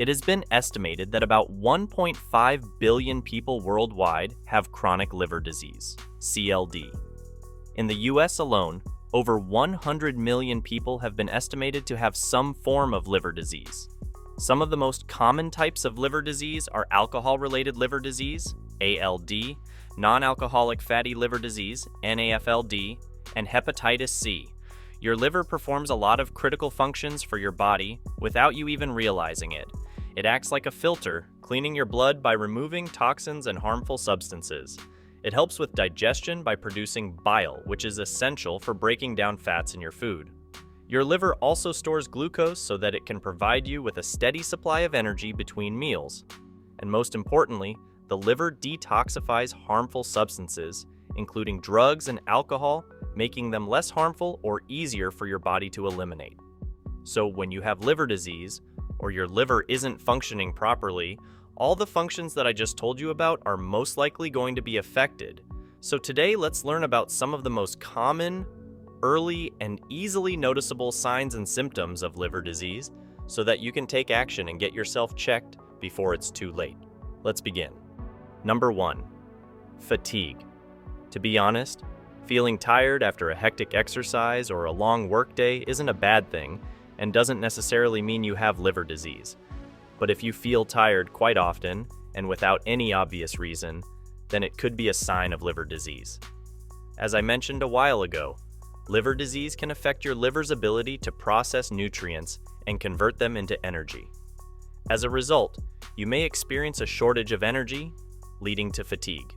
It has been estimated that about 1.5 billion people worldwide have chronic liver disease, CLD. In the US alone, over 100 million people have been estimated to have some form of liver disease. Some of the most common types of liver disease are alcohol-related liver disease, ALD, non-alcoholic fatty liver disease, NAFLD, and hepatitis C. Your liver performs a lot of critical functions for your body without you even realizing it. It acts like a filter, cleaning your blood by removing toxins and harmful substances. It helps with digestion by producing bile, which is essential for breaking down fats in your food. Your liver also stores glucose so that it can provide you with a steady supply of energy between meals. And most importantly, the liver detoxifies harmful substances, including drugs and alcohol, making them less harmful or easier for your body to eliminate. So when you have liver disease, or your liver isn't functioning properly, all the functions that I just told you about are most likely going to be affected. So today, let's learn about some of the most common, early, and easily noticeable signs and symptoms of liver disease so that you can take action and get yourself checked before it's too late. Let's begin. Number 1, fatigue. To be honest, feeling tired after a hectic exercise or a long workday isn't a bad thing and doesn't necessarily mean you have liver disease. But if you feel tired quite often and without any obvious reason, then it could be a sign of liver disease. As I mentioned a while ago, liver disease can affect your liver's ability to process nutrients and convert them into energy. As a result, you may experience a shortage of energy, leading to fatigue.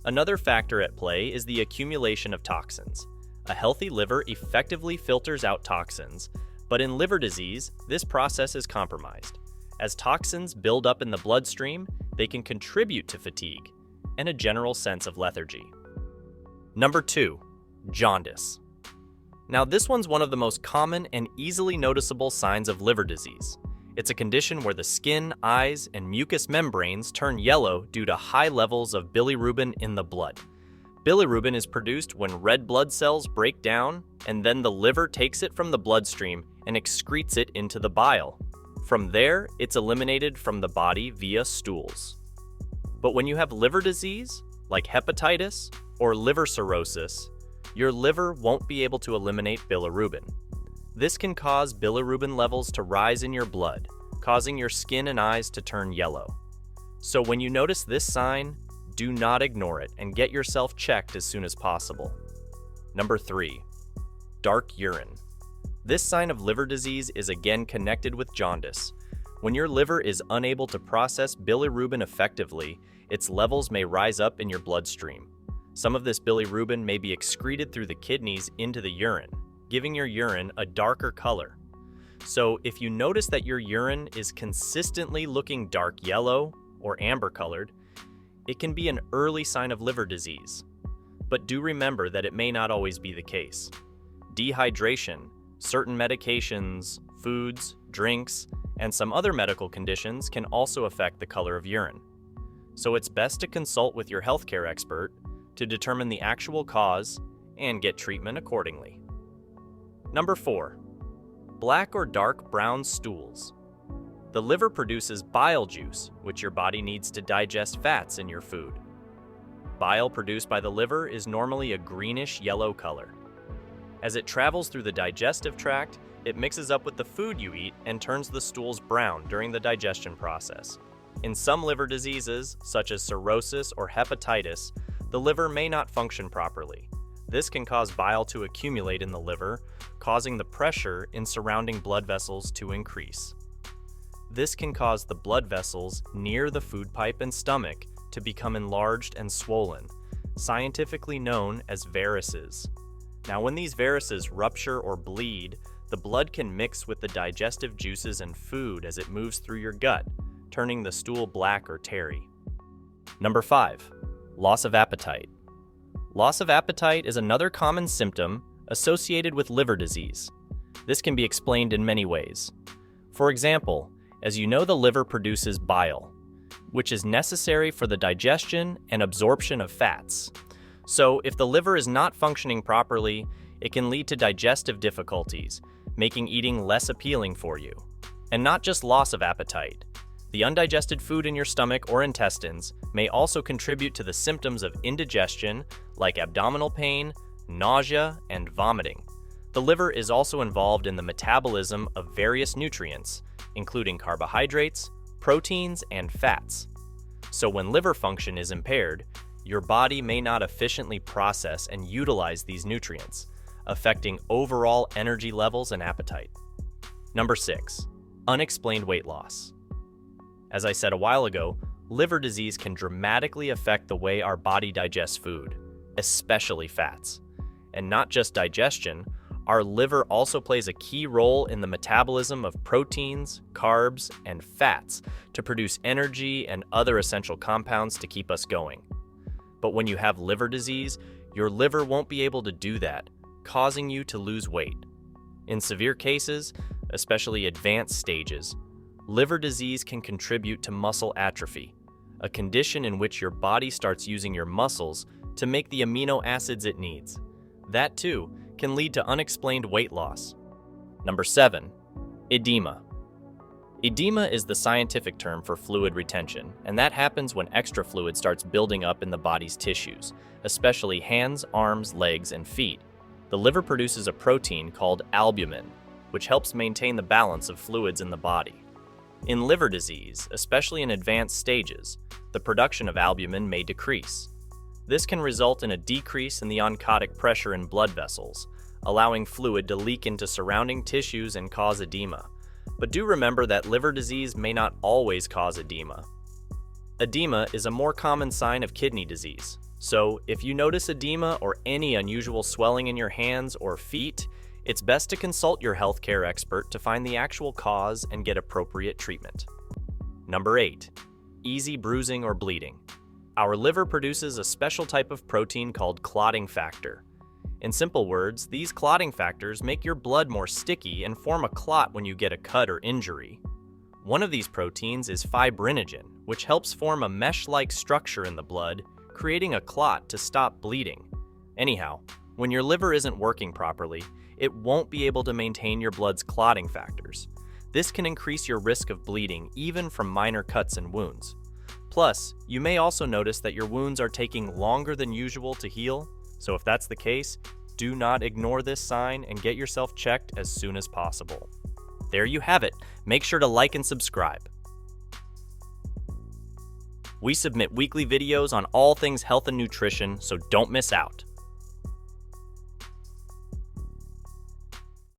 Another factor at play is the accumulation of toxins. A healthy liver effectively filters out toxins, but in liver disease, this process is compromised. As toxins build up in the bloodstream, they can contribute to fatigue and a general sense of lethargy. Number 2, jaundice. Now this one's one of the most common and easily noticeable signs of liver disease. It's a condition where the skin, eyes, and mucous membranes turn yellow due to high levels of bilirubin in the blood. Bilirubin is produced when red blood cells break down, and then the liver takes it from the bloodstream and excretes it into the bile. From there, it's eliminated from the body via stools. But when you have liver disease, like hepatitis or liver cirrhosis, your liver won't be able to eliminate bilirubin. This can cause bilirubin levels to rise in your blood, causing your skin and eyes to turn yellow. So when you notice this sign, do not ignore it and get yourself checked as soon as possible. Number 3, dark urine. This sign of liver disease is again connected with jaundice. When your liver is unable to process bilirubin effectively, its levels may rise up in your bloodstream. Some of this bilirubin may be excreted through the kidneys into the urine, giving your urine a darker color. So if you notice that your urine is consistently looking dark yellow or amber colored, it can be an early sign of liver disease. But do remember that it may not always be the case. Dehydration, certain medications, foods, drinks, and some other medical conditions can also affect the color of urine. So it's best to consult with your healthcare expert to determine the actual cause and get treatment accordingly. Number 4, black or dark brown stools. The liver produces bile juice, which your body needs to digest fats in your food. Bile produced by the liver is normally a greenish yellow color. As it travels through the digestive tract, it mixes up with the food you eat and turns the stools brown during the digestion process. In some liver diseases, such as cirrhosis or hepatitis, the liver may not function properly. This can cause bile to accumulate in the liver, causing the pressure in surrounding blood vessels to increase. This can cause the blood vessels near the food pipe and stomach to become enlarged and swollen, scientifically known as varices. Now, when these varices rupture or bleed, the blood can mix with the digestive juices and food as it moves through your gut, turning the stool black or tarry. Number 5, loss of appetite. Loss of appetite is another common symptom associated with liver disease. This can be explained in many ways. For example, as you know, the liver produces bile, which is necessary for the digestion and absorption of fats. So if the liver is not functioning properly, it can lead to digestive difficulties, making eating less appealing for you. And not just loss of appetite. The undigested food in your stomach or intestines may also contribute to the symptoms of indigestion, like abdominal pain, nausea, and vomiting. The liver is also involved in the metabolism of various nutrients, including carbohydrates, proteins, and fats. So when liver function is impaired, your body may not efficiently process and utilize these nutrients, affecting overall energy levels and appetite. Number 6, unexplained weight loss. As I said a while ago, liver disease can dramatically affect the way our body digests food, especially fats. And not just digestion, our liver also plays a key role in the metabolism of proteins, carbs, and fats to produce energy and other essential compounds to keep us going. But when you have liver disease, your liver won't be able to do that, causing you to lose weight. In severe cases, especially advanced stages, liver disease can contribute to muscle atrophy, a condition in which your body starts using your muscles to make the amino acids it needs. That, too, can lead to unexplained weight loss. Number 7, edema. Edema is the scientific term for fluid retention, and that happens when extra fluid starts building up in the body's tissues, especially hands, arms, legs, and feet. The liver produces a protein called albumin, which helps maintain the balance of fluids in the body. In liver disease, especially in advanced stages, the production of albumin may decrease. This can result in a decrease in the oncotic pressure in blood vessels, allowing fluid to leak into surrounding tissues and cause edema. But do remember that liver disease may not always cause edema. Edema is a more common sign of kidney disease. So, if you notice edema or any unusual swelling in your hands or feet, it's best to consult your healthcare expert to find the actual cause and get appropriate treatment. Number 8, easy bruising or bleeding. Our liver produces a special type of protein called clotting factor. In simple words, these clotting factors make your blood more sticky and form a clot when you get a cut or injury. One of these proteins is fibrinogen, which helps form a mesh-like structure in the blood, creating a clot to stop bleeding. Anyhow, when your liver isn't working properly, it won't be able to maintain your blood's clotting factors. This can increase your risk of bleeding even from minor cuts and wounds. Plus, you may also notice that your wounds are taking longer than usual to heal, so if that's the case, do not ignore this sign and get yourself checked as soon as possible. There you have it. Make sure to like and subscribe. We submit weekly videos on all things health and nutrition, so don't miss out.